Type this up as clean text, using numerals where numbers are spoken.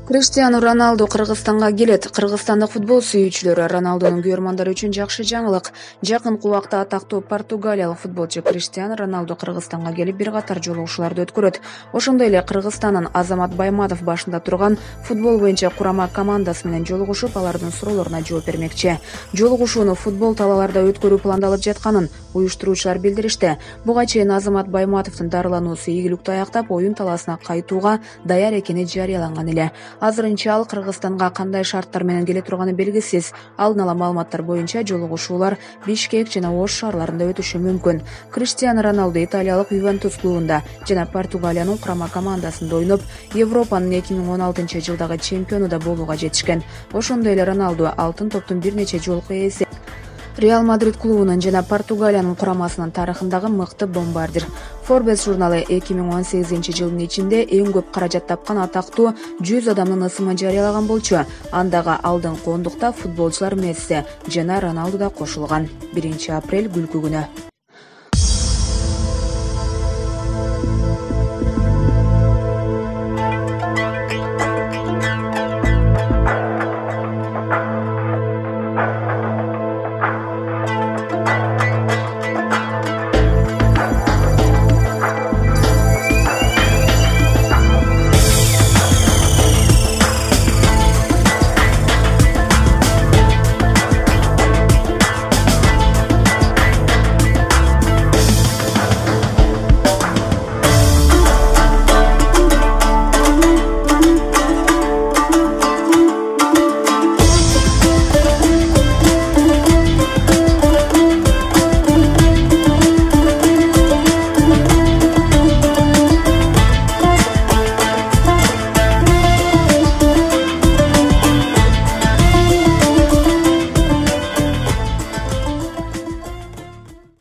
Криштиану Роналду Кыргызстанга келет. Кыргызстандык футбол сүйүүчүлөр Роналдунун күйөрмандары үчүн жакшы жаңылык. Жакынкы убакта атактуу португалиялык футболчу Криштиану Роналду Кыргызстанга келип бир катар жолугушууларды өткөрөт. Ошондой эле Кыргызстандын Азамат Байматов башында турган футбол боюнча курама командасы менен жолугушуп, алардын суроолоруна жооп бермекчи. Жолугушууну футбол талааларда өткөрүү пландалып жатканын уюштуруучулар билдиришти. Буга чейин Азамат Байматовдун дарылануусу ийгиликтүү аяктап, оюн талаасына кайтууга даяр экени жарыяланган эле. Азырынча ал Кыргызстанга кандай шарттар менен келе турганы белгисиз. Алдын ала маалыматтар боюнча жолугушуулар Бишкек жана Ош шаарларында өтүшү мүмкүн. Криштиану Роналду италиялык Ювентус клубунда жана Португалиянын курама командасында ойноп, Европанын 2016-жылдагы чемпиону да болууга жетишкен. Ошондой эле Роналду алтын топтун бир нече жолку ээси. Реал Мадрид клубунун жана Португалиянын курамасынын тарыхындагы мыкты бомбардир. Forbes журналы 2018-жылдын ичинде эң көп каражат тапкан атактуу 100 адамдын ысымын жарыялаган болчу. Андагы алдыңкы ондукта футболчулар Месси жана Роналду да кошулган. 1 апрель күлкү күнү.